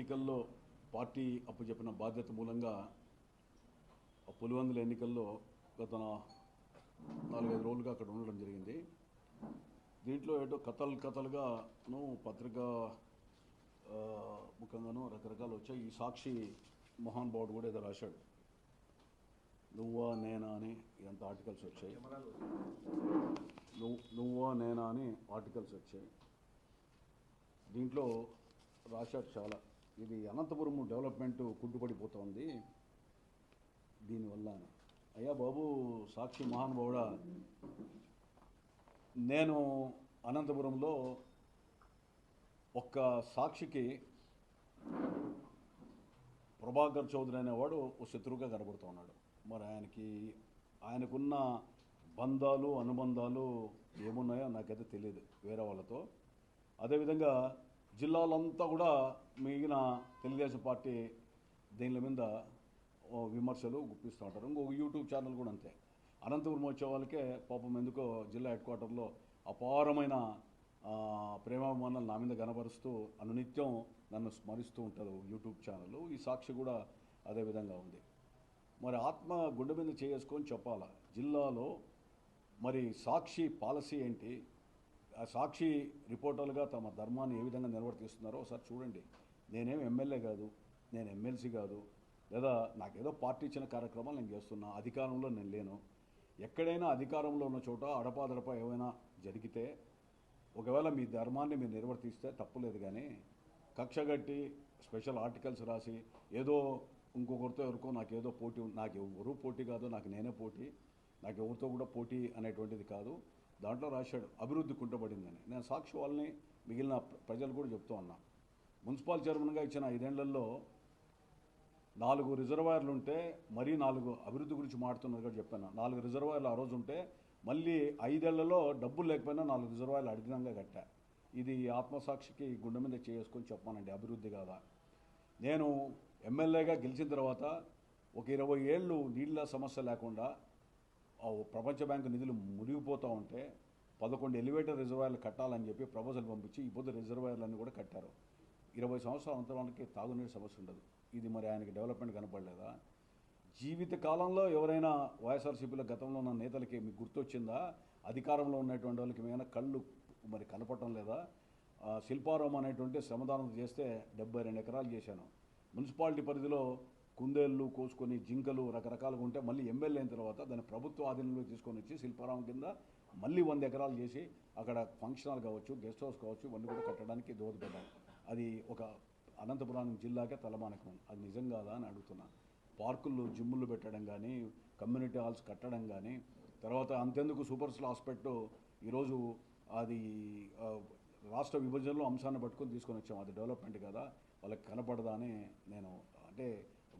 ఎన్నికల్లో పార్టీ అప్పచెప్పిన బాధ్యత మూలంగా పులివెందుల ఎన్నికల్లో గత 4-5 రోజులుగా అక్కడ ఉండడం జరిగింది. దీంట్లో ఏదో కథలుగాను పత్రికా ముఖంగాను రకరకాలు వచ్చాయి. ఈ సాక్షి మోహన్ బాబు కూడా ఏదో రాశాడు, నువ్వా నేనా అని ఇదంతా ఆర్టికల్స్ వచ్చాయి. నువ్వా నేనా అని ఆర్టికల్స్ వచ్చాయి. దీంట్లో రాశాడు చాలా, ఇది అనంతపురం డెవలప్మెంట్ కుంటుపడిపోతుంది దీనివల్ల అని. అయ్యా బాబు సాక్షి మహానుభావుడా, నేను అనంతపురంలో ఒక్క సాక్షికి ప్రభాకర్ చౌదరి అనేవాడు ఓ శత్రువుగా కనబడుతూ ఉన్నాడు. మరి ఆయనకున్న బంధాలు అనుబంధాలు ఏమున్నాయో నాకైతే తెలియదు వేరే వాళ్ళతో. అదేవిధంగా జిల్లాలంతా కూడా మిగిలిన తెలుగుదేశం పార్టీ దీని మీద విమర్శలు గుప్పిస్తూ ఉంటారు. ఇంకొక యూట్యూబ్ ఛానల్ కూడా అంతే. అనంతపురం వచ్చే వాళ్ళకే పాపం ఎందుకో జిల్లా హెడ్ క్వార్టర్లో అపారమైన ప్రేమాభిమానాలు నా మీద కనబరుస్తూ అనునిత్యం నన్ను స్మరిస్తూ ఉంటుంది యూట్యూబ్ ఛానల్. ఈ సాక్షి కూడా అదేవిధంగా ఉంది. మరి ఆత్మ గుండె మీద చేసుకొని చెప్పాలా, జిల్లాలో మరి సాక్షి పాలసీ ఏంటి, ఆ సాక్షి రిపోర్టర్లుగా తమ ధర్మాన్ని ఏ విధంగా నిర్వర్తిస్తున్నారో ఒకసారి చూడండి. నేనేం ఎమ్మెల్యే కాదు, నేను ఎమ్మెల్సీ కాదు, లేదా నాకేదో పార్టీ ఇచ్చిన కార్యక్రమాలు నేను చేస్తున్నా. అధికారంలో నేను లేను. ఎక్కడైనా అధికారంలో ఉన్న చోట అడపాదడపా ఏమైనా జరిగితే ఒకవేళ మీ ధర్మాన్ని మీరు నిర్వర్తిస్తే తప్పులేదు. కానీ కక్షగట్టి స్పెషల్ ఆర్టికల్స్ రాసి ఏదో ఇంకొకరితో ఎవరికో నాకేదో పోటీ, నాకు ఎవరు పోటీ కాదు, నాకు నేనే పోటీ, నాకు ఎవరితో కూడా పోటీ అనేటువంటిది కాదు. దాంట్లో రాశాడు అభివృద్ధి కుంటపడిందని. నేను సాక్షి వాళ్ళని మిగిలిన ప్రజలు కూడా చెప్తూ ఉన్నా. మున్సిపల్ చైర్మన్గా ఇచ్చిన 5 ఏళ్లలో 4 రిజర్వాయర్లు ఉంటే మరీ 4 అభివృద్ధి గురించి మాట్లాడుతున్నారు కూడా చెప్పాను. 4 రిజర్వాయర్లు ఆ రోజు ఉంటే మళ్ళీ 5 ఏళ్లలో డబ్బులు లేకపోయినా 4 రిజర్వాయర్లు అడిగినంగా కట్టా. ఇది ఆత్మసాక్షికి గుండె మీద చేసుకొని చెప్పానండి, అభివృద్ధి కాదా. నేను ఎమ్మెల్యేగా గెలిచిన తర్వాత ఒక 20 ఏళ్ళు నీళ్ళ సమస్య లేకుండా ప్రపంచ బ్యాంకు నిధులు మునిగిపోతూ ఉంటే 11 ఎలివేటర్ రిజర్వాయర్లు కట్టాలని చెప్పి ప్రపోజల్ పంపించి ఈ పొద్దు రిజర్వాయర్లన్నీ కూడా కట్టారు. 20 సంవత్సరాల అంతరానికి తాగునీరు సమస్య ఉండదు. ఇది మరి ఆయనకి డెవలప్మెంట్ కనపడలేదా? జీవిత కాలంలో ఎవరైనా వైఎస్ఆర్సీపీలో గతంలో ఉన్న నేతలకి మీకు గుర్తొచ్చిందా? అధికారంలో ఉన్నటువంటి వాళ్ళకి ఏమైనా కళ్ళు మరి కనపడటం లేదా? శిల్పారామం అనేటువంటి శ్రమదానం చేస్తే 72 ఎకరాలు చేశాను. మున్సిపాలిటీ పరిధిలో కుందేళ్ళు కోసుకొని జింకలు రకరకాలుగా ఉంటే మళ్ళీ ఎమ్మెల్యే అయిన తర్వాత దాన్ని ప్రభుత్వ ఆధీనంలో తీసుకొని వచ్చి శిల్పారామం కింద మళ్ళీ 100 ఎకరాలు చేసి అక్కడ ఫంక్షన్ హాల్ కావచ్చు, గెస్ట్ హౌస్ కావచ్చు, ఇవన్నీ కూడా కట్టడానికి దోహదపడ్డాను. అది ఒక అనంతపురం జిల్లాకే తలమానకం. అది నిజం కాదా అని అడుగుతున్నా. పార్కుల్లో జిమ్ములు పెట్టడం కానీ, కమ్యూనిటీ హాల్స్ కట్టడం కానీ, తర్వాత అంతెందుకు సూపర్ స్పెషల్ హాస్పిటల్ ఈరోజు అది రాష్ట్ర విభజనలో అంశాన్ని పట్టుకొని తీసుకొని వచ్చాము. అది డెవలప్మెంట్ కదా, వాళ్ళకి కనపడదా అని నేను అంటే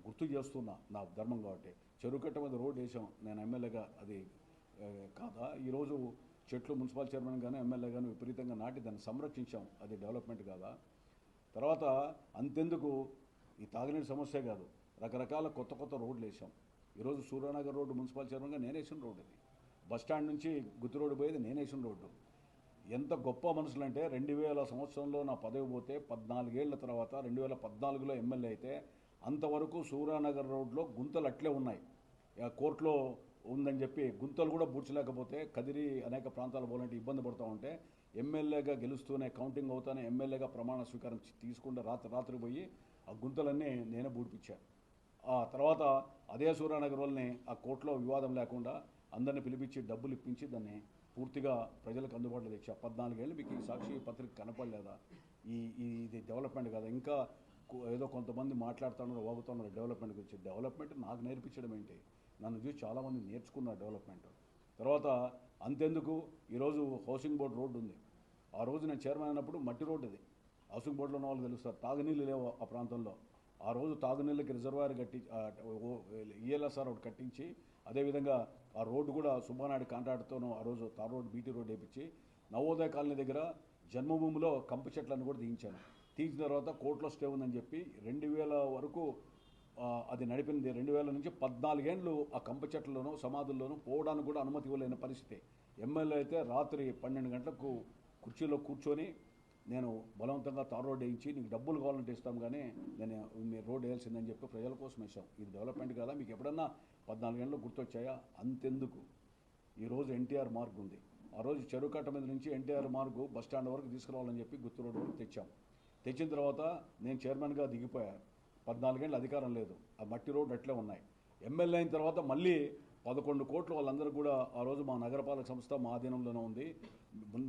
గుర్తు చేస్తున్నా, నా ధర్మం కాబట్టి. చెరువు కట్ట మీద రోడ్ వేసాం నేను ఎమ్మెల్యేగా, అది కాదా? ఈరోజు చెట్లు మున్సిపల్ చైర్మన్ కానీ ఎమ్మెల్యే కానీ విపరీతంగా నాటి దాన్ని సంరక్షించాం, అది డెవలప్మెంట్ కాదా? తర్వాత అంతెందుకు ఈ తాగునీటి సమస్య కాదు, రకరకాల కొత్త రోడ్లు వేసాం. ఈరోజు సూర్యనగర్ రోడ్డు మున్సిపల్ చైర్మన్గా నేను వేసిన రోడ్డు, అది బస్టాండ్ నుంచి గుత్తి రోడ్డు పోయేది నేను వేసిన రోడ్డు. ఎంత గొప్ప మనుషులంటే 2000 సంవత్సరంలో నా పదవి పోతే 14 ఏళ్ల తర్వాత 2014లో ఎమ్మెల్యే అయితే అంతవరకు సూర్యానగర్ రోడ్లో గుంతలు అట్లే ఉన్నాయి. కోర్టులో ఉందని చెప్పి గుంతలు కూడా పూడ్చలేకపోతే కదిరి అనేక ప్రాంతాలు పోవాలంటే ఇబ్బంది పడుతూ ఉంటే ఎమ్మెల్యేగా గెలుస్తూనే కౌంటింగ్ అవుతానే ఎమ్మెల్యేగా ప్రమాణ స్వీకారం తీసుకుంటే రాత్రి పోయి ఆ గుంతలన్నీ నేనే పూడ్పించాను. ఆ తర్వాత అదే సూర్యానగర్ వాళ్ళని ఆ కోర్టులో వివాదం లేకుండా అందరిని పిలిపించి డబ్బులు ఇప్పించి దాన్ని పూర్తిగా ప్రజలకు అందుబాటులో తెచ్చా. 14 ఏళ్ళు మీకు ఈ సాక్షి పత్రిక కనపడలేదా? ఇది డెవలప్మెంట్ కదా. ఇంకా ఏదో కొంతమంది మాట్లాడుతున్నారు, వాగుతున్నారు డెవలప్మెంట్ గురించి. డెవలప్మెంట్ నాకు నేర్పించడం ఏంటి? నన్ను చూసి చాలామంది నేర్చుకున్నారు డెవలప్మెంట్. తర్వాత అంతెందుకు ఈరోజు హౌసింగ్ బోర్డు రోడ్డు ఉంది. ఆ రోజు నేను చైర్మన్ అయినప్పుడు మట్టి రోడ్డు, అది హౌసింగ్ బోర్డులో ఉన్న వాళ్ళు తెలుస్తారు. తాగునీళ్ళు లేవు ఆ ప్రాంతంలో. ఆ రోజు తాగునీళ్ళకి రిజర్వాయర్ కట్టి ఈఎల్ఎస్ఆర్ ఒకటి కట్టించి, అదేవిధంగా ఆ రోడ్డు కూడా సుబ్బానాయుడు కాంట్రాక్ట్తోనూ ఆ రోజు తార్ రోడ్డు బీటీ రోడ్డు వేయించి నవోదయ కాలనీ దగ్గర జన్మభూమిలో కంప చెట్లను కూడా తీయించాను. తీసిన తర్వాత కోర్టులో స్టే ఉందని చెప్పి 2000 వరకు అది నడిపింది. 2000 నుంచి 14 ఏళ్ళు ఆ కంప చెట్లలోనూ సమాధుల్లోనూ పోవడానికి కూడా అనుమతి ఇవ్వలేని పరిస్థితి. ఎమ్మెల్యే అయితే రాత్రి 12 గంటలకు కుర్చీలో కూర్చొని నేను బలవంతంగా తార్ రోడ్ వేయించి నీకు డబ్బులు కావాలంటే ఇస్తాం కానీ నేను మీరు రోడ్ వేయాల్సిందని చెప్పి ప్రజల కోసం వేసాం. ఇది డెవలప్మెంట్ కదా? మీకు ఎప్పుడన్నా 14 గంటలు గుర్తొచ్చాయా? అంతెందుకు, ఈరోజు ఎన్టీఆర్ మార్గ్ ఉంది. ఆ రోజు చెరుకట్ట మీద నుంచి ఎన్టీఆర్ మార్గు బస్ స్టాండ్ వరకు తీసుకురావాలని చెప్పి గుర్తు రోడ్ వరకు తెచ్చాం. తెచ్చిన తర్వాత నేను చైర్మన్గా దిగిపోయాను. 14 గంటలు అధికారం లేదు, ఆ మట్టి రోడ్డు అట్లే ఉన్నాయి. ఎమ్మెల్యే అయిన తర్వాత మళ్ళీ 11 కోట్లు వాళ్ళందరూ కూడా ఆ రోజు మా నగరపాలక సంస్థ మా ఆధీనంలోనే ఉంది.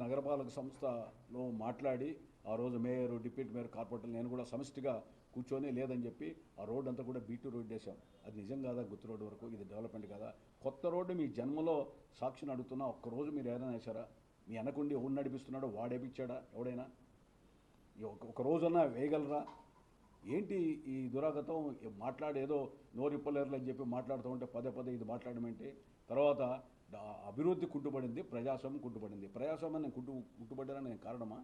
నగరపాలక సంస్థలో మాట్లాడి ఆ రోజు మేయర్, డిప్యూటీ మేయర్, కార్పొరేటర్ నేను కూడా సమిష్టిగా కూర్చొని లేదని చెప్పి ఆ రోడ్డు అంతా కూడా బీటీ రోడ్ వేసాం. అది నిజం కాదా? గుర్తు రోడ్డు వరకు ఇది డెవలప్మెంట్ కదా? కొత్త రోడ్డు మీ జన్మలో సాక్షిని అడుగుతున్నా, ఒక్కరోజు మీరు ఏదైనా వేశారా? మీ వెనకుండి ఎవడు నడిపిస్తున్నాడో వాడేపించాడా ఎవడైనా? ఒక రోజన్నా వేయగలరా? ఏంటి ఈ దురాగతం? మాట్లాడేదో నోరిప్పలేరులు అని చెప్పి మాట్లాడుతూ ఉంటే పదే పదే ఇది మాట్లాడమేంటి? తర్వాత అభివృద్ధి కుంటుపడింది, ప్రజాస్వామ్యం కుంటుపడింది. ప్రజాస్వామ్యాన్ని కుంటుపడ్డారని నేను కారణమా?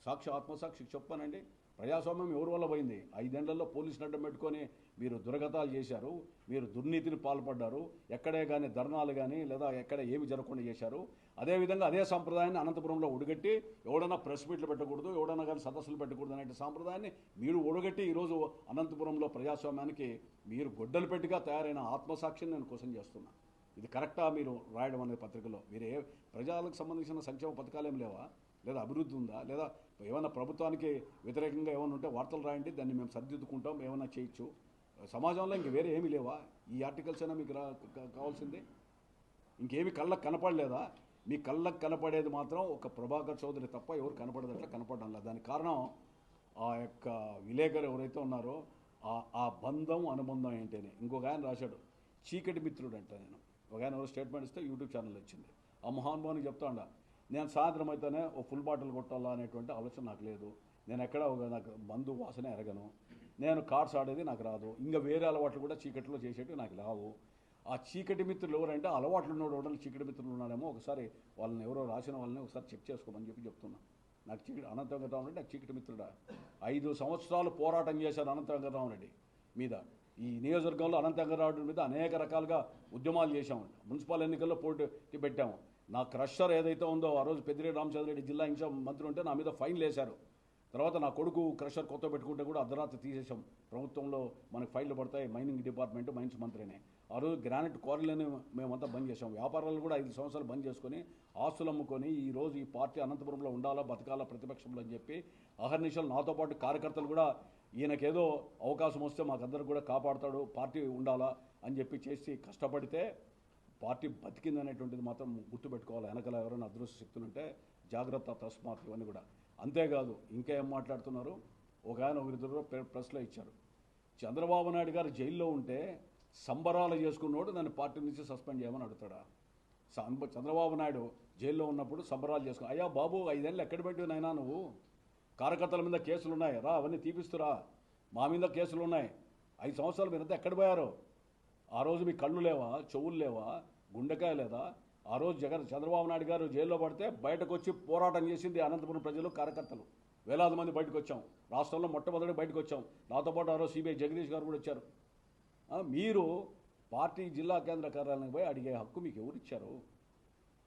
సాక్షి ఆత్మసాక్షికి చెప్పానండి. ప్రజాస్వామ్యం ఎవరి వల్ల పోయింది? 5 ఏళ్లలో పోలీసులు అడ్డం పెట్టుకొని మీరు దుర్గతాలు చేశారు, మీరు దుర్నీతిని పాల్పడ్డారు. ఎక్కడే కానీ ధర్నాలు కానీ లేదా ఎక్కడ ఏమి జరగకుండా చేశారు. అదేవిధంగా అదే సంప్రదాయాన్ని అనంతపురంలో ఒడిగట్టి ఎవడన్నా ప్రెస్ మీట్లు పెట్టకూడదు, ఎవడన్నా కానీ సదస్సులు పెట్టకూడదు అనే సాంప్రదాయాన్ని మీరు ఒడగట్టి ఈరోజు అనంతపురంలో ప్రజాస్వామ్యానికి మీరు గొడ్డలు పెట్టిగా తయారైన ఆత్మసాక్షిని నేను కోసం చేస్తున్నా. ఇది కరెక్టా మీరు రాయడం అనే పత్రికలో? మీరు ప్రజలకు సంబంధించిన సంక్షేమ పథకాలు ఏం లేవా? లేదా అభివృద్ధి ఉందా? లేదా ఏమైనా ప్రభుత్వానికి వ్యతిరేకంగా ఏమైనా ఉంటే వార్తలు రాయండి, దాన్ని మేము సరిదిద్దుకుంటాం, ఏమైనా చేయొచ్చు. సమాజంలో ఇంక వేరే ఏమీ లేవా? ఈ ఆర్టికల్స్ అయినా మీకు కావాల్సిందే? ఇంకేమి కళ్ళకు కనపడలేదా? మీ కళ్ళకు కనపడేది మాత్రం ఒక ప్రభాకర్ చౌదరి తప్ప ఎవరు కనపడేదట్లా కనపడడం లేదు. దానికి కారణం ఆ యొక్క విలేకరు ఎవరైతే ఉన్నారో ఆ బంధం అనుబంధం ఏంటని. ఇంకొక ఆయన రాశాడు, చీకటి మిత్రుడు అంట. నేను ఒక ఆయన ఎవరు స్టేట్మెంట్ ఇస్తే యూట్యూబ్ ఛానల్ వచ్చింది. ఆ మహానుభావునికి చెప్తా ఉండ, నేను సాయంత్రం అయితేనే ఓ ఫుల్ బాటిల్ కొట్టాలా అనేటువంటి ఆలోచన నాకు లేదు. నేను ఎక్కడ నాకు మందు వాసన ఎరగను. నేను కార్డ్స్ ఆడేది నాకు రాదు. ఇంకా వేరే అలవాట్లు కూడా చీకటిలో చేసేటివి నాకు రావు. ఆ చీకటి మిత్రులు ఎవరంటే అలవాట్లు ఉన్నాడు, ఎవడన్నా చీకటి మిత్రులు ఉన్నాడేమో ఒకసారి వాళ్ళని ఎవరో రాసిన వాళ్ళని ఒకసారి చెక్ చేసుకోమని చెప్పి చెప్తున్నా. నాకు చీకటి అనంత వెంకటరామరెడ్డి నాకు చీకటి మిత్రుడా? 5 సంవత్సరాలు పోరాటం చేశారు అనంత వెంకటరామరెడ్డి మీద. ఈ నియోజకవర్గంలో అనంత వెంకటరామరెడ్డి మీద అనేక రకాలుగా ఉద్యమాలు చేశాము. మున్సిపల్ ఎన్నికల్లో పోటీ పెట్టాము. నా క్రషర్ ఏదైతే ఉందో ఆ రోజు పెద్దిరెడ్డి రామచంద్రరెడ్డి జిల్లా ఇన్ఛార్జ్ మంత్రి ఉంటే నా మీద ఫైన్లు వేశారు. తర్వాత నా కొడుకు క్రషర్ కొత్త పెట్టుకుంటే కూడా అర్ధరాత్రి తీసేసాం. ప్రభుత్వంలో మనకు ఫైన్లు పడతాయి, మైనింగ్ డిపార్ట్మెంట్, మైన్స్ మంత్రినే. ఆ రోజు గ్రానైట్ క్వారీలని మేమంతా బంద్ చేసాం. వ్యాపారాలు కూడా 5 సంవత్సరాలు బంద్ చేసుకొని ఆస్తులు అమ్ముకొని ఈరోజు ఈ పార్టీ అనంతపురంలో ఉండాలా, బతకాలా ప్రతిపక్షంలో అని చెప్పి అహర్నిశలు నాతో పాటు కార్యకర్తలు కూడా ఈయనకేదో అవకాశం వస్తే మాకందరూ కూడా కాపాడుతాడు, పార్టీ ఉండాలా అని చెప్పి చేసి కష్టపడితే పార్టీ బతికింది అనేటువంటిది మాత్రం గుర్తుపెట్టుకోవాలి. వెనకాల ఎవరైనా అదృష్ట శక్తులు ఉంటే జాగ్రత్త, తస్మాత్, ఇవన్నీ కూడా. అంతేకాదు ఇంకా ఏం మాట్లాడుతున్నారు? ఒక ఆయన ఒకరిద్దరు ప్రెస్లో ఇచ్చారు, చంద్రబాబు నాయుడు గారు జైల్లో ఉంటే సంబరాలు చేసుకున్నోడు దాన్ని పార్టీ నుంచి సస్పెండ్ చేయమని అడుగుతాడా? చంద్రబాబు నాయుడు జైల్లో ఉన్నప్పుడు సంబరాలు చేసుకుని, అయ్యా బాబు 5 ఏళ్ళు ఎక్కడ పెట్టినైనా నువ్వు? కార్యకర్తల మీద కేసులు ఉన్నాయి, రా అవన్నీ తీపిస్తురా. మా మీద కేసులు ఉన్నాయి. 5 సంవత్సరాలు మీరంతా ఎక్కడ పోయారు? ఆ రోజు మీ కళ్ళు లేవా, చెవులు లేవా, గుండెకాయ లేదా? ఆ రోజు చంద్రబాబు నాయుడు గారు జైల్లో పడితే బయటకు వచ్చి పోరాటం చేసింది అనంతపురం ప్రజలు, కార్యకర్తలు. వేలాది మంది బయటకు వచ్చాం. రాష్ట్రంలో మొట్టమొదటి బయటకు వచ్చాం. నాతో పాటు ఆ రోజు సిబిఐ జగదీష్ గారు కూడా వచ్చారు. మీరు పార్టీ జిల్లా కేంద్ర కార్యాలయానికి పోయి అడిగే హక్కు మీకు ఎవరు ఇచ్చారు?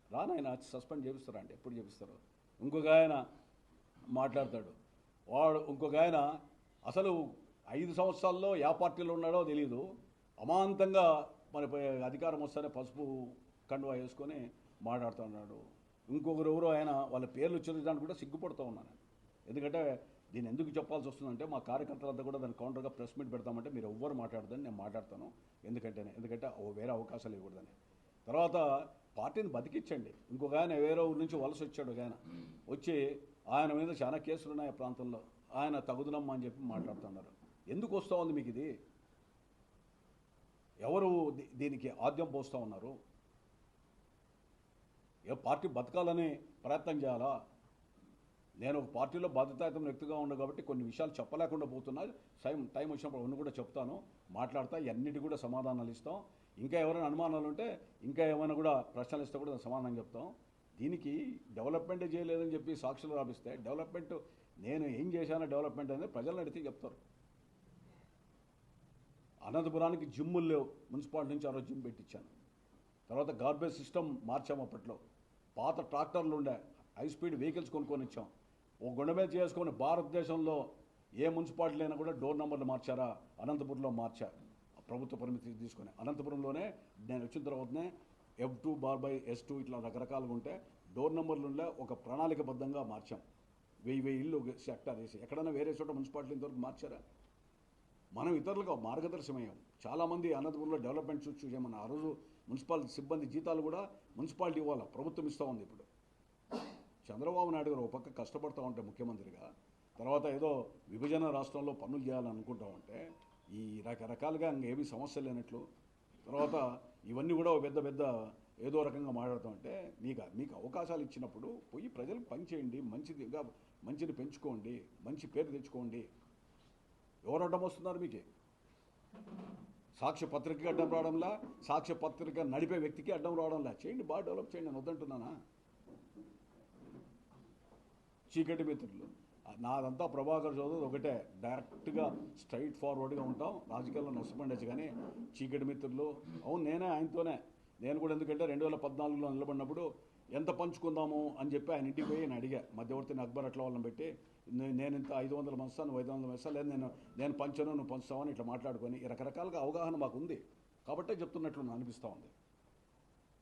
రానాయన సస్పెండ్ చేపిస్తారా అంటే ఎప్పుడు చేపిస్తారు? ఇంకొక ఆయన మాట్లాడతాడు, ఇంకొక ఆయన అసలు 5 సంవత్సరాల్లో ఏ పార్టీలో ఉన్నాడో తెలియదు, అమాంతంగా మన అధికారం వస్తేనే పసుపు కండువా వేసుకొని మాట్లాడుతున్నాడు. ఇంకొకరు ఎవరో ఆయన వాళ్ళ పేర్లు ఉచ్చరించడానికి కూడా సిగ్గుపడుతూ ఉన్నాను. ఎందుకంటే దీన్ని ఎందుకు చెప్పాల్సి వస్తుందంటే మా కార్యకర్తలంతా కూడా దాని కౌంటర్గా ప్రెస్ మీట్ పెడతామంటే మీరు ఎవ్వరు మాట్లాడదని నేను మాట్లాడతాను. ఎందుకంటే వేరే అవకాశాలు ఇవ్వకూడదని. తర్వాత పార్టీని బతికించండి. ఇంకొక ఆయన వేరే ఊరి నుంచి వలస వచ్చాడు. ఒక ఆయన వచ్చి ఆయన మీద చాలా కేసులు ఉన్నాయి ఆ ప్రాంతంలో, ఆయన తగుదనమ్మా అని చెప్పి మాట్లాడుతున్నారు. ఎందుకు వస్తూ ఉంది మీకు ఇది? ఎవరు దీనికి ఆద్యం పోస్తూ ఉన్నారు? ఏ పార్టీ బతకాలని ప్రయత్నం చేయాలా? నేను ఒక పార్టీలో బాధ్యతాయుత వ్యక్తిగా ఉన్నా కాబట్టి కొన్ని విషయాలు చెప్పలేకుండా పోతున్నా. టైం వచ్చినప్పుడు అవన్నీ కూడా చెప్తాను, మాట్లాడతా, ఇవన్నిటి కూడా సమాధానాలు ఇస్తాం. ఇంకా ఎవరైనా అనుమానాలు ఉంటే, ఇంకా ఏమైనా కూడా ప్రశ్నలు ఇస్తే కూడా సమాధానం చెప్తాం. దీనికి డెవలప్మెంటే చేయలేదని చెప్పి సాక్షులు రాపిస్తే డెవలప్మెంట్ నేను ఏం చేశానో డెవలప్మెంట్ అనేది ప్రజలను అడిగితే చెప్తారు. అనంతపురానికి జిమ్ములు లేవు, మున్సిపాలిటీ నుంచి ఆ రోజు జిమ్ పెట్టించాను. తర్వాత గార్బేజ్ సిస్టమ్ మార్చాము. అప్పట్లో పాత ట్రాక్టర్లు ఉండే, హై స్పీడ్ వెహికల్స్ కొనుక్కొని ఇచ్చాం. ఓ గుండె మీద చేసుకొని భారతదేశంలో ఏ మున్సిపాలిటీ అయినా కూడా డోర్ నెంబర్లు మార్చారా? అనంతపురంలో మార్చారు, ప్రభుత్వ పరిమితి తీసుకొని. అనంతపురంలోనే నేను వచ్చిన తర్వాతనే F2/S2 ఇట్లా రకరకాలుగా ఉంటే డోర్ నెంబర్లుండే ఒక ప్రణాళికబద్ధంగా మార్చాం. 1000 ఇల్లు సెక్టర్ వేసి. ఎక్కడైనా వేరే చోట మున్సిపాలిటీ ఇంతవరకు మార్చారా? మనం ఇతరులకు మార్గదర్శమయ్యాం. చాలామంది అనంతపురంలో డెవలప్మెంట్ చూసేమన్నా. ఆ రోజు మున్సిపాలిటీ సిబ్బంది జీతాలు కూడా మున్సిపాలిటీ ఇవ్వాలి, ప్రభుత్వం ఇస్తూ ఉంది. ఇప్పుడు చంద్రబాబు నాయుడు గారు ఒక పక్క కష్టపడతా ఉంటే ముఖ్యమంత్రిగా, తర్వాత ఏదో విభజన రాష్ట్రంలో పనులు చేయాలని అనుకుంటా ఉంటే ఈ రకరకాలుగా ఇంకేమీ సమస్య లేనట్లు, తర్వాత ఇవన్నీ కూడా పెద్ద పెద్ద ఏదో రకంగా మాట్లాడుతూ ఉంటే మీకు అవకాశాలు ఇచ్చినప్పుడు పోయి ప్రజలకు పని చేయండి, మంచిని పెంచుకోండి, మంచి పేరు తెచ్చుకోండి. ఎవరు అడ్డం వస్తున్నారు మీకు? సాక్ష్య పత్రికకి అడ్డం రావడంలా, సాక్ష్య పత్రిక నడిపే వ్యక్తికి అడ్డం రావడంలా. చేయండి, బాగా డెవలప్ చేయండి, నేను వద్దంటున్నానా? చీకటి మిత్రులు, నాదంతా ప్రభాకర్ చౌదరి ఒకటే, డైరెక్ట్గా స్ట్రైట్ ఫార్వర్డ్గా ఉంటాం, రాజకీయాల్లో నష్టపడచ్చు. కానీ చీకటి మిత్రులు, అవును నేనే ఆయనతోనే, నేను కూడా. ఎందుకంటే 2014లో నిలబడినప్పుడు ఎంత పంచుకుందాము అని చెప్పి ఆయన ఇంటికి పోయి నేను అడిగా, మధ్యవర్తిని అక్బర్ అట్లా వాళ్ళని పెట్టి, నేను ఇంత 500 పంచుతాను, 500 పంచుతాను, లేదు నేను పంచను, నువ్వు పంచుతావని ఇట్లా మాట్లాడుకొని ఈ రకరకాలుగా అవగాహన మాకు ఉంది కాబట్టే చెప్తున్నట్లు అనిపిస్తూ ఉంది.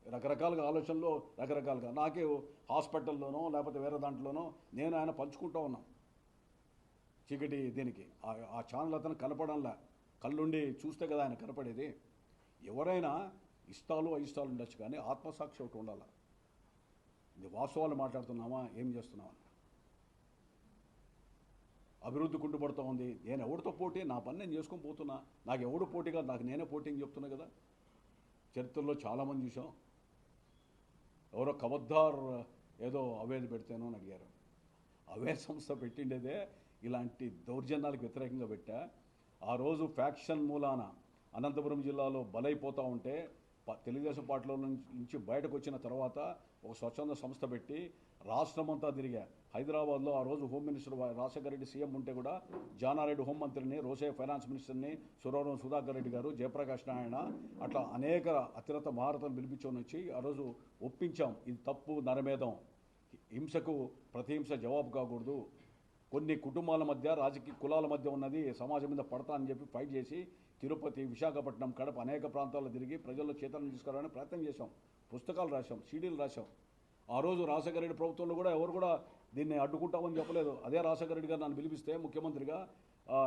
రకరకాలుగా ఆలోచనలు రకరకాలుగా నాకే హాస్పిటల్లోనో లేకపోతే వేరే దాంట్లోనో నేను ఆయన పంచుకుంటూ ఉన్నాం. చీకటి దీనికి ఆ ఛానల్ అతను కనపడంలా, కళ్ళుండి చూస్తే కదా ఆయన కనపడేది. ఎవరైనా ఇష్టాలు అయిష్టాలు ఉండొచ్చు, కానీ ఆత్మసాక్షి ఒకటి ఉండాలి. ఇది వాస్తవాలు మాట్లాడుతున్నామా, ఏం చేస్తున్నామా? అభివృద్ధి కుంటుపడుతూ ఉంది. నేను ఎవరితో పోటీ, నా పని నేను చేసుకొని పోతున్నా. నాకు ఎవడు పోటీ కాదు, నాకు నేనే పోటీ అని చెప్తున్నా కదా. చరిత్రలో చాలామంది చూసాం. ఎవరో కబద్దార్ ఏదో అవేది పెడితేనో అని అడిగారు. అవే సంస్థ పెట్టిండేదే ఇలాంటి దౌర్జన్యాలకు వ్యతిరేకంగా పెట్టా. ఆ రోజు ఫ్యాక్షన్ మూలాన అనంతపురం జిల్లాలో బలైపోతూ ఉంటే తెలుగుదేశం పార్టీలో నుంచి బయటకు వచ్చిన తర్వాత ఒక స్వచ్ఛంద సంస్థ పెట్టి రాష్ట్రమంతా తిరిగా. హైదరాబాద్లో ఆ రోజు home minister Rajasekhara Reddy CM ఉంటే కూడా జానారెడ్డి హోంమంత్రిని, రోసే ఫైనాన్స్ మినిస్టర్ని, సురవరం సుధాకర్ రెడ్డి గారు, జయప్రకాష్ నారాయణ, అట్లా అనేక అత్యున్నత భారతను పిలిపించుకొని వచ్చి ఆ రోజు ఒప్పించాం. ఇది తప్పు, నరమేధం, హింసకు ప్రతిహింస జవాబు కాకూడదు, కొన్ని కుటుంబాల మధ్య రాజకీయ కులాల మధ్య ఉన్నది సమాజం మీద పడతా అని చెప్పి ఫైట్ చేసి తిరుపతి, విశాఖపట్నం, కడప అనేక ప్రాంతాల్లో తిరిగి ప్రజల్లో చైతన్యం తీసుకురావడానికి ప్రయత్నం చేశాం. పుస్తకాలు రాశాం, సీడీలు రాశాం. ఆ రోజు రాజశేఖర రెడ్డి ప్రభుత్వంలో కూడా ఎవరు కూడా దీన్ని అడ్డుకుంటామని చెప్పలేదు. అదే రాజశేఖర రెడ్డి గారు నన్ను పిలిపిస్తే ముఖ్యమంత్రిగా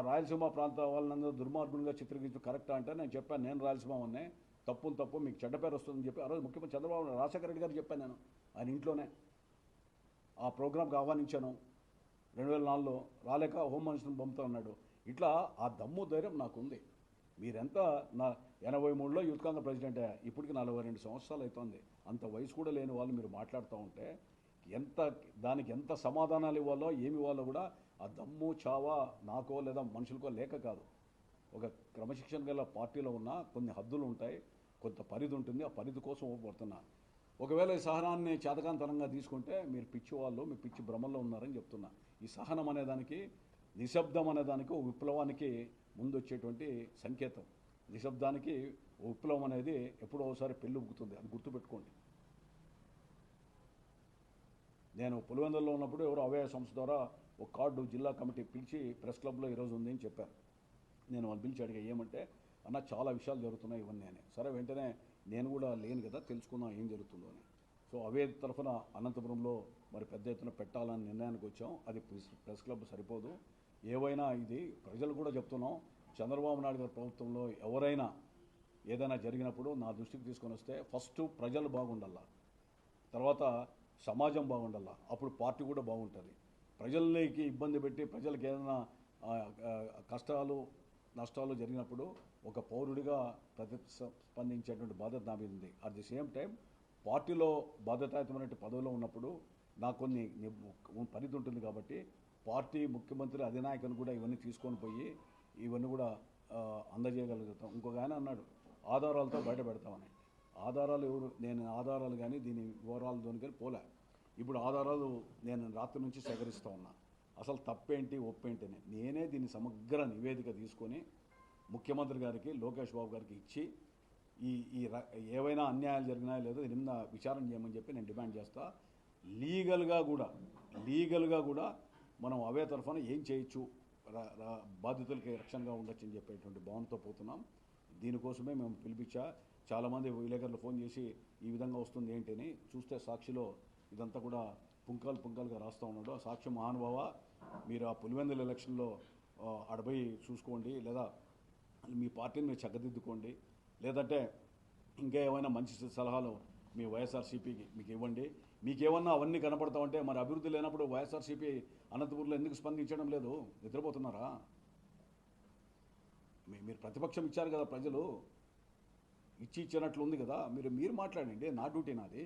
రాయలసీమ ప్రాంత వాళ్ళందరూ దుర్మార్గులుగా చిత్రీకరించడం కరెక్టా అంటే నేను చెప్పాను, నేను రాయలసీమ వాడినే, తప్పు మీకు చెడ్డ పేరు వస్తుందని చెప్పి ఆ రోజు ముఖ్యమంత్రి చంద్రబాబు రాజశేఖర రెడ్డి గారు చెప్పాను. నేను ఆయన ఇంట్లోనే ఆ ప్రోగ్రాంకి ఆహ్వానించాను. 2004లో రాలేక హోమ్ మినిస్టర్ని పంపుతా ఉన్నాడు. ఇట్లా ఆ దమ్ము ధైర్యం నాకుంది. మీరెంత 83లో యూత్ కాంగ్రెస్ ప్రెసిడెంట్ అయ్యా, ఇప్పటికి 42 సంవత్సరాలు అవుతుంది. అంత వయసు కూడా లేని వాళ్ళు మీరు మాట్లాడుతూ ఉంటే దానికి ఎంత సమాధానాలు ఇవ్వాలో ఏమి ఇవ్వాలో కూడా ఆ దమ్ము చావా నాకో లేదా మనుషులకో లేక కాదు. ఒక క్రమశిక్షణ గల పార్టీలో ఉన్న కొన్ని హద్దులు ఉంటాయి, కొంత పరిధి ఉంటుంది. ఆ పరిధి కోసం పడుతున్నా. ఒకవేళ ఈ సహనాన్ని చేతకాంతరంగా తీసుకుంటే మీరు పిచ్చి వాళ్ళు, మీ పిచ్చి భ్రమల్లో ఉన్నారని చెప్తున్నా. ఈ సహనం అనేదానికి, నిశ్శబ్దం అనేదానికి ఓ విప్లవానికి ముందు వచ్చేటువంటి సంకేతం. నిశ్శబ్దానికి ఓ విప్లవం అనేది ఎప్పుడో ఒకసారి పెళ్ళుబుకుతుంది, అది గుర్తుపెట్టుకోండి. నేను పులివెందుల్లో ఉన్నప్పుడు ఎవరో అవే సంస్థ ద్వారా ఒక కార్డు జిల్లా కమిటీ పిలిచి ప్రెస్ క్లబ్లో ఈరోజు ఉంది అని చెప్పారు. నేను వాళ్ళు పిలిచి అడిగా, ఏమంటే అన్న చాలా విషయాలు జరుగుతున్నాయి ఇవన్నీ అని. సరే వెంటనే నేను కూడా లేను కదా, తెలుసుకుందాం ఏం జరుగుతుందో అని. సో అవే తరఫున అనంతపురంలో మరి పెద్ద ఎత్తున పెట్టాలని నిర్ణయానికి వచ్చాం. అది ప్రెస్ క్లబ్ సరిపోదు, ఏవైనా ఇది ప్రజలు కూడా చెప్తున్నాం. చంద్రబాబు నాయుడు గారి ప్రభుత్వంలో ఎవరైనా ఏదైనా జరిగినప్పుడు నా దృష్టికి తీసుకొని వస్తే ఫస్ట్ ప్రజలు బాగుండాలా, తర్వాత సమాజం బాగుండాలా, అప్పుడు పార్టీ కూడా బాగుంటుంది. ప్రజలకి ఇబ్బంది పెట్టి ప్రజలకు ఏదైనా కష్టాలు నష్టాలు జరిగినప్పుడు ఒక పౌరుడిగా ప్రతిస్పందించేటువంటి బాధ్యత నా మీద ఉంది. అట్ ది సేమ్ టైం పార్టీలో బాధ్యతాయుతమైన పదవిలో ఉన్నప్పుడు నాకు కొన్ని పరిధి ఉంటుంది కాబట్టి పార్టీ ముఖ్యమంత్రి అధినాయకుని కూడా ఇవన్నీ తీసుకొని పోయి ఇవన్నీ కూడా అందజేయగలుగుతాం. ఇంకొక ఆయన అన్నాడు ఆధారాలతో బయట పెడతామని. ఆధారాలు ఎవరు? నేను ఆధారాలు కానీ దీని వివరాలతో కానీ పోలే. ఇప్పుడు ఆధారాలు నేను రాత్రి నుంచి సేకరిస్తూ ఉన్నా. అసలు తప్పేంటి ఒప్పేంటి అని నేనే దీన్ని సమగ్ర నివేదిక తీసుకొని ముఖ్యమంత్రి గారికి, లోకేష్ బాబు గారికి ఇచ్చి ఈ ఏవైనా అన్యాయాలు జరిగినాయో లేదో దీని మీద విచారణ చేయమని చెప్పి నేను డిమాండ్ చేస్తా. లీగల్గా కూడా మనం అవే తరఫున ఏం చేయొచ్చు, బాధితులకి రక్షణగా ఉండొచ్చు అని చెప్పేటువంటి భావనతో పోతున్నాం. దీనికోసమే మేము పిలిపించా. చాలామంది విలేకరులు ఫోన్ చేసి ఈ విధంగా వస్తుంది ఏంటి అని చూస్తే సాక్షిలో ఇదంతా కూడా పుంకాలుగా రాస్తూ ఉన్నాడు. సాక్షి మహానుభావ, మీరు ఆ పులివెందుల ఎలక్షన్లో అడపోయి చూసుకోండి, లేదా మీ పార్టీని మీరు చక్కదిద్దుకోండి, లేదంటే ఇంకా ఏమైనా మంచి సలహాలు మీ వైఎస్ఆర్సీపీకి మీకు ఇవ్వండి. మీకేమన్నా అవన్నీ కనపడతామంటే మరి అభివృద్ధి లేనప్పుడు వైఎస్ఆర్సీపీ అనంతపూర్లో ఎందుకు స్పందించడం లేదు? నిద్రపోతున్నారా? మీరు ప్రతిపక్షం ఇచ్చారు కదా, ప్రజలు ఇచ్చినట్లు ఉంది కదా, మీరు మాట్లాడండి. నా డ్యూటీ నాది.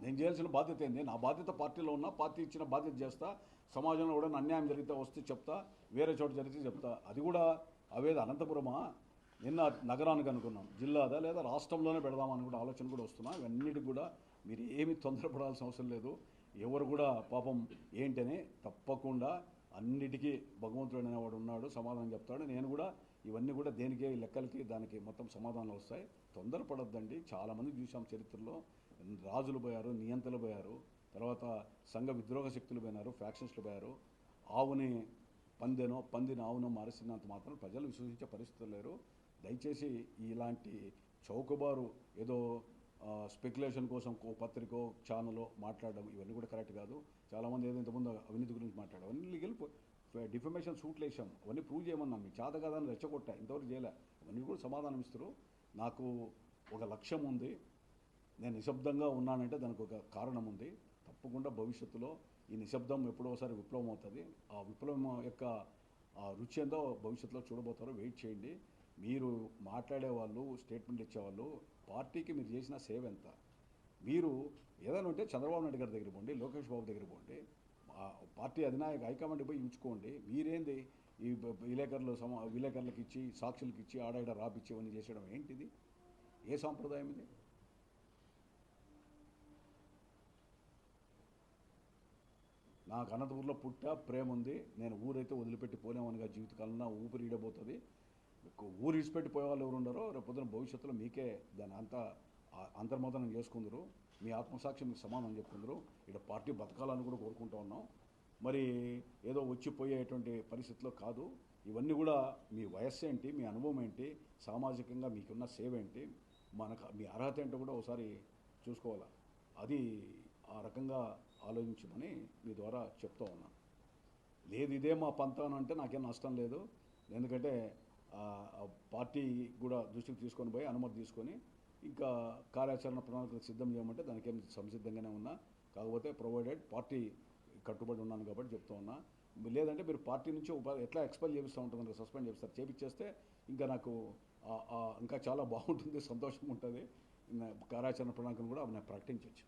నేను చేయాల్సిన బాధ్యత ఏంది? నా బాధ్యత పార్టీలో ఉన్నా, పార్టీ ఇచ్చిన బాధ్యత చేస్తా. సమాజంలో కూడా అన్యాయం జరిగితే వస్తే చెప్తా, వేరే చోట జరిగితే చెప్తా. అది కూడా అవేది అనంతపురమా? నిన్న నగరానికి అనుకున్నాం, జిల్లాదా లేదా రాష్ట్రంలోనే పెడదామని కూడా ఆలోచన కూడా వస్తున్నా. ఇవన్నిటికి కూడా మీరు ఏమీ తొందరపడాల్సిన అవసరం లేదు. ఎవరు కూడా పాపం ఏంటని తప్పకుండా అన్నిటికీ భగవంతుడు అనేవాడు ఉన్నాడు, సమాధానం చెప్తాడు. నేను కూడా ఇవన్నీ కూడా దేనికే లెక్కలకి దానికి మొత్తం సమాధానాలు వస్తాయి. తొందరపడొద్దండి. చాలామంది చూసాం చరిత్రలో, రాజులు పోయారు, నియంతలు పోయారు, తర్వాత సంఘ విద్రోహ శక్తులు పోయినారు, ఫ్యాక్షన్స్లు పోయారు. ఆవుని పందెనో, పందిని ఆవునో మారుస్తున్నంత మాత్రం ప్రజలు విశ్వసించే పరిస్థితులు లేరు. దయచేసి ఇలాంటి చౌకబారు ఏదో స్పెక్యులేషన్ కోసం పత్రికో ఛానలో మాట్లాడడం ఇవన్నీ కూడా కరెక్ట్ కాదు. చాలామంది ఏదో ఇంతకుముందు అవినీతి గురించి మాట్లాడారు, అవన్నీ లీగల్ డిఫమేషన్ సూట్లు వేసాం, అవన్నీ ప్రూవ్ చేయమన్నాం. మీకు చేత కాదని రెచ్చగొట్టా, ఇంతవరకు చేయలే. అవన్నీ కూడా సమాధానం ఇస్తారు. నాకు ఒక లక్ష్యం ఉంది, నేను నిశ్శబ్దంగా ఉన్నానంటే దానికి ఒక కారణం ఉంది. తప్పకుండా భవిష్యత్తులో ఈ నిశ్శబ్దం ఎప్పుడో ఒకసారి విప్లవం అవుతుంది. ఆ విప్లవం యొక్క రుచి ఏందో భవిష్యత్తులో చూడబోతారో, వెయిట్ చేయండి. మీరు మాట్లాడేవాళ్ళు, స్టేట్మెంట్లు ఇచ్చేవాళ్ళు, పార్టీకి మీరు చేసిన సేవ ఎంత? మీరు ఏదైనా ఉంటే చంద్రబాబు నాయుడు గారి దగ్గర పోండి, లోకేష్ బాబు దగ్గర పోండి, పార్టీ అధినాయక హైకమాండ్ పోయి ఉంచుకోండి. మీరేంది ఈ విలేకరులకు ఇచ్చి, సాక్షులకు ఇచ్చి, ఆడాడ రాపిచ్చి ఇవన్నీ చేసేయడం ఏంటిది? ఏ సాంప్రదాయం ఇది? నాకు అనంతపూర్లో ప్రేమ ఉంది. నేను ఊరైతే వదిలిపెట్టి పోలేమనిగా జీవితకాలంలో ఊపిరి ఈడబోతుంది. ఊరు ఇడిచిపెట్టి పోయే వాళ్ళు ఎవరు ఉండరో రేపు పొద్దున భవిష్యత్తులో మీకే దాని అంతా అంతర్మోదనం చేసుకుందరు. మీ ఆత్మసాక్షి మీకు సమాధానం చెప్పుకుందరు. ఇక్కడ పార్టీ బతకాలని కూడా కోరుకుంటూ ఉన్నాం. మరి ఏదో వచ్చిపోయేటువంటి పరిస్థితిలో కాదు. ఇవన్నీ కూడా మీ వయస్సు ఏంటి, మీ అనుభవం ఏంటి, సామాజికంగా మీకున్న సేవ ఏంటి, మీ అర్హత ఏంటో కూడా ఒకసారి చూసుకోవాలా. అది ఆ రకంగా ఆలోచించమని మీ ద్వారా చెప్తూ ఉన్నాను. లేదు ఇదే మా పంతాను అంటే నాకేం నష్టం లేదు. ఎందుకంటే పార్టీ కూడా దృష్టికి తీసుకొని పోయి అనుమతి తీసుకొని ఇంకా కార్యాచరణ ప్రణాళికలు సిద్ధం చేయమంటే దానికేం సంసిద్ధంగానే ఉన్నా. కాకపోతే ప్రొవైడెడ్ పార్టీ కట్టుబడి ఉన్నాను కాబట్టి చెప్తూ ఉన్నా. లేదంటే మీరు పార్టీ నుంచి ఎట్లా ఎక్స్పెల్ చేపిస్తూ ఉంటుంది, సస్పెండ్ చేపిస్తారు. చేపించేస్తే ఇంకా నాకు ఇంకా చాలా బాగుంటుంది, సంతోషంగా ఉంటుంది. కార్యాచరణ ప్రణాళికను కూడా నేను ప్రకటించవచ్చు.